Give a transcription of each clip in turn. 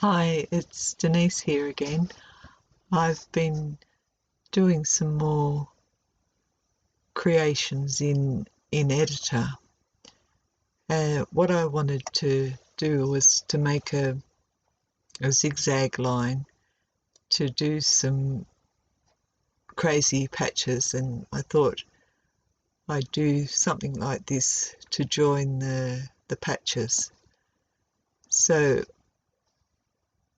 Hi, it's Denise here again. I've been doing some more creations in Editor. What I wanted to do was to make a zigzag line to do some crazy patches, and I thought I'd do something like this to join the patches. So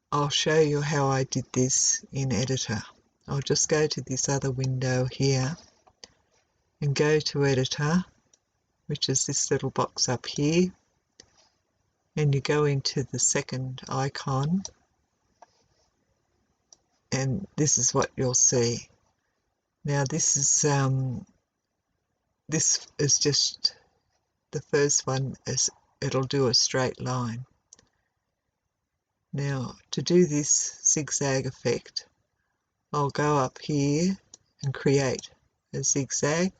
I'll show you how I did this in Editor. I'll just go to this other window here and go to Editor, which is this little box up here, and you go into the second icon, and this is what you'll see. Now this is just the first one, as it'll do a straight line. Now to do this zigzag effect, I'll go up here and create a zigzag,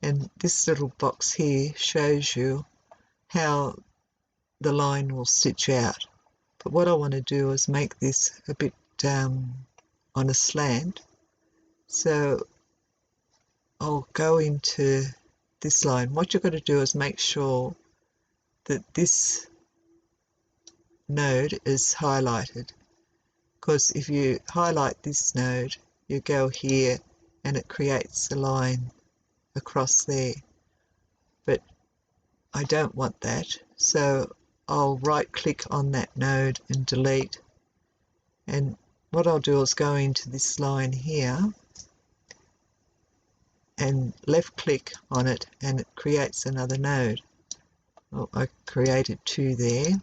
and this little box here shows you how the line will stitch out. But what I want to do is make this a bit on a slant, so I'll go into this line. What you've got to do is make sure that this node is highlighted, because if you highlight this node, you go here and it creates a line across there. But I don't want that, so I'll right click on that node and delete, and what I'll do is go into this line here and left click on it, and it creates another node. Well, I created two there.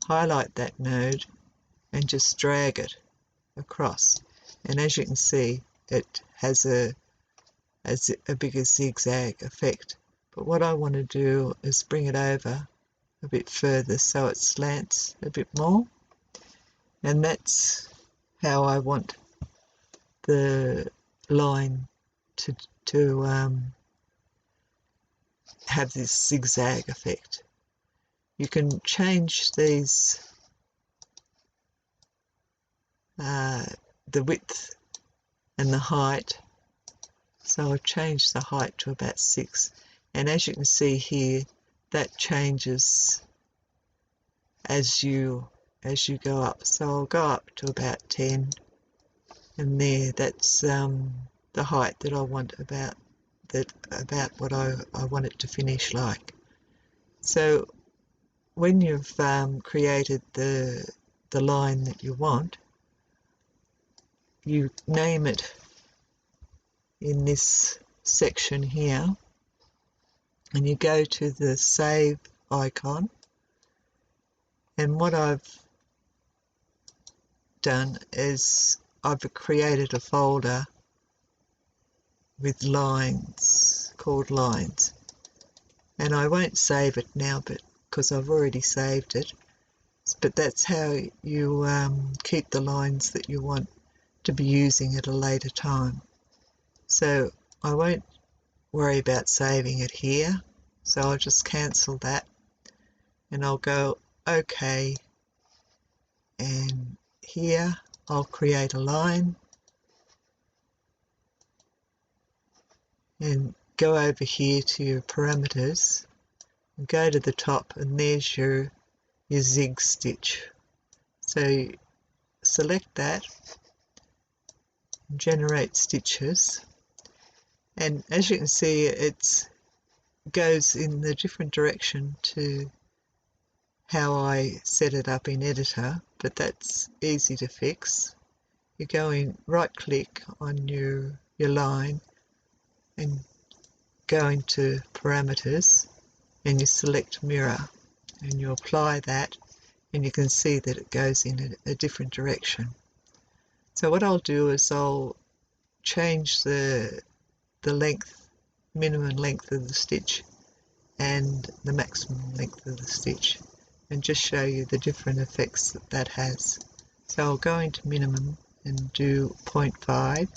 Highlight that node and just drag it across, and as you can see, it has a bigger zigzag effect. But what I want to do is bring it over a bit further so it slants a bit more, and that's how I want the line to have this zigzag effect. You can change these the width and the height, so I'll change the height to about 6, and as you can see here, that changes as you go up. So I'll go up to about 10, and that's the height that I want, about what I want it to finish like. So when you've created the line that you want, you name it in this section here, and you go to the save icon, and what I've done is I've created a folder with lines called lines, and I won't save it now because I've already saved it, but that's how you keep the lines that you want to be using at a later time. So I won't worry about saving it here, so I'll just cancel that, and I'll go OK, and here I'll create a line and go over here to your parameters and go to the top, and there's your zig stitch. So select that and generate stitches, and as you can see, it goes in the different direction to how I set it up in Editor, but that's easy to fix. You go in, right click on your line and go into parameters, and you select mirror, and you apply that, and you can see that it goes in a different direction. So what I'll do is I'll change the length, minimum length of the stitch and the maximum length of the stitch, and just show you the different effects that has. So I'll go into minimum and do 0.5,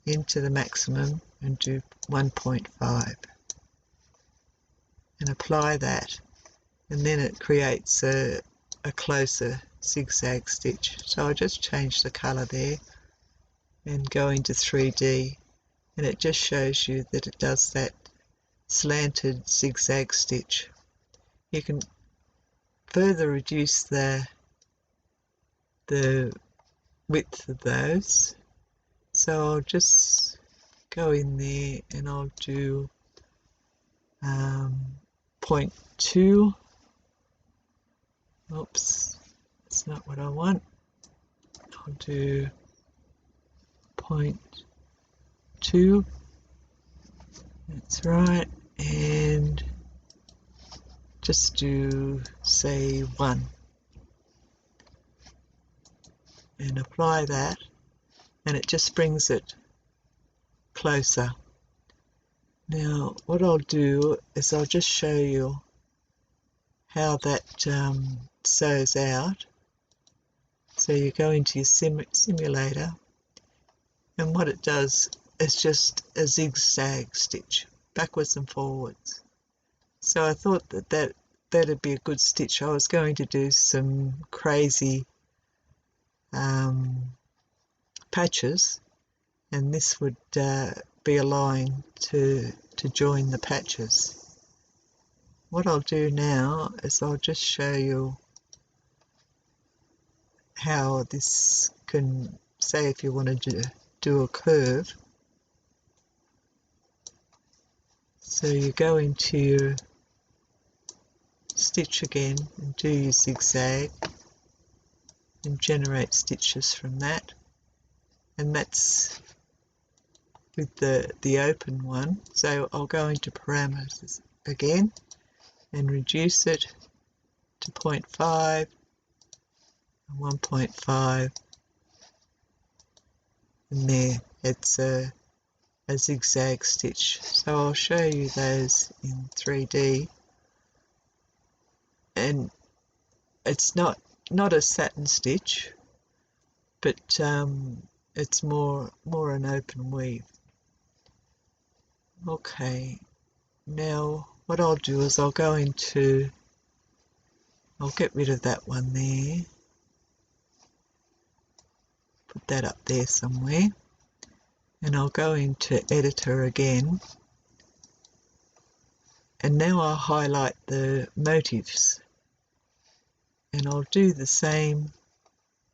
into the maximum and do 1.5, and apply that, and then it creates a closer zigzag stitch. So I'll just change the colour there and go into 3D, and it just shows you that it does that slanted zigzag stitch. You can further reduce the width of those. So I'll just go in there and I'll do 0.2. Oops, that's not what I want. I'll do 0.2. That's right, and just do, say, 1. And apply that, and it just brings it closer. Now what I'll do is I'll just show you how that sews out. So you go into your simulator, and what it does is just a zigzag stitch backwards and forwards. So I thought that'd be a good stitch. I was going to do some crazy patches, and this would be a line to join the patches. What I'll do now is I'll just show you how this can, say if you wanted to do a curve. So you go into your stitch again and do your zigzag and generate stitches from that, and that's with the open one. So I'll go into parameters again and reduce it to 0.5 and 1.5, and there it's a zigzag stitch. So I'll show you those in 3D, and it's not a satin stitch, but it's more an open weave. Okay, now what I'll do is I'll get rid of that one there, put that up there somewhere, and I'll go into Editor again, and now I'll highlight the motifs, and I'll do the same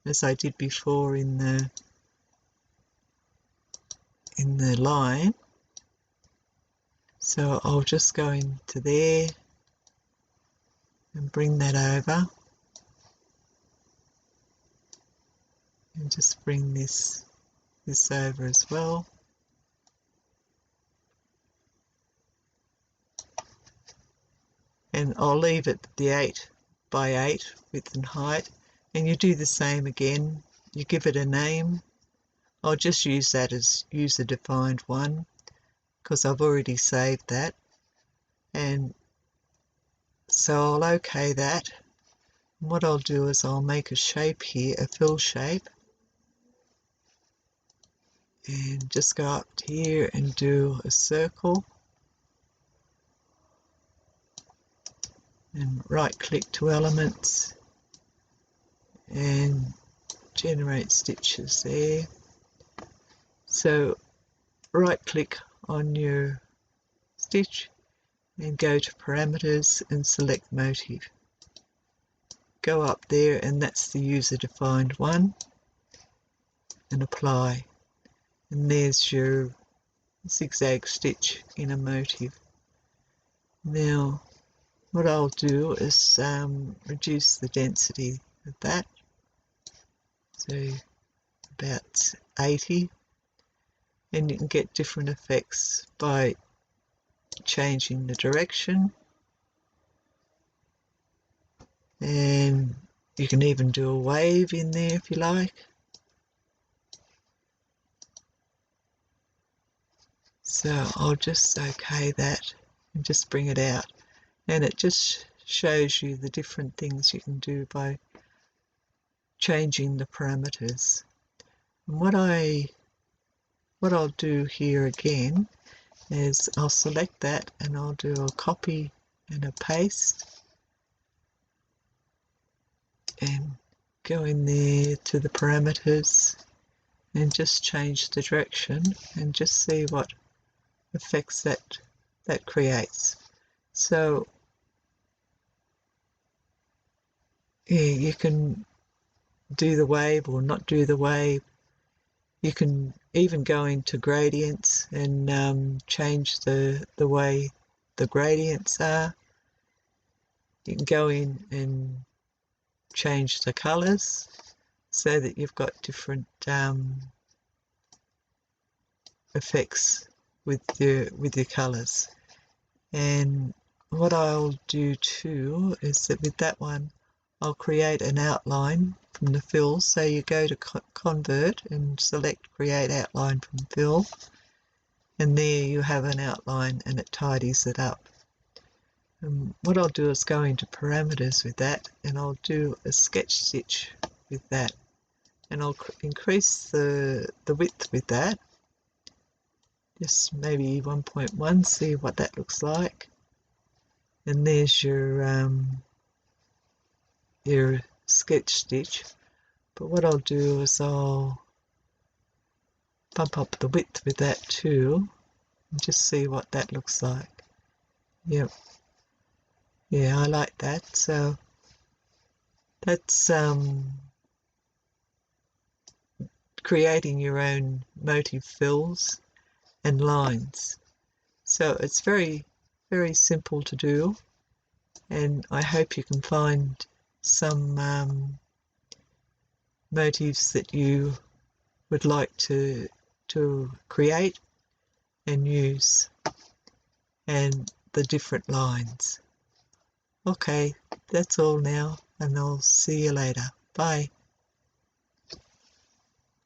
as I did before in the line. So I'll just go into there and bring that over, and just bring this over as well. And I'll leave it the 8 by 8 width and height, and you do the same again. You give it a name. I'll just use that as user defined one because I've already saved that, and so I'll OK that. And what I'll do is I'll make a shape here, a fill shape, and just go up here and do a circle, and right click to elements and generate stitches there. So right click on your stitch and go to parameters and select motif. Go up there, and that's the user defined one, and apply, and there's your zigzag stitch in a motif. Now what I'll do is reduce the density of that, so about 80, and you can get different effects by changing the direction, and you can even do a wave in there if you like. So I'll just OK that and just bring it out, and it just shows you the different things you can do by changing the parameters. And what I'll do here again is I'll select that, and I'll do a copy and a paste, and go in there to the parameters and just change the direction and just see what effects that creates. So yeah, you can do the wave or not do the wave. You can even go into gradients and change the way the gradients are. You can go in and change the colours so that you've got different effects with your colours. And what I'll do too is that with that one I'll create an outline from the fill. So you go to convert and select create outline from fill, and there you have an outline and it tidies it up. And what I'll do is go into parameters with that, and I'll do a sketch stitch with that, and I'll increase the width with that, just maybe 1.1, see what that looks like. And there's your sketch stitch. But what I'll do is I'll bump up the width with that too and just see what that looks like. Yep. Yeah, I like that. So that's creating your own motif fills and lines. So it's very, very simple to do, and I hope you can find some motifs that you would like to create and use, and the different lines. Okay, that's all now, and I'll see you later. Bye.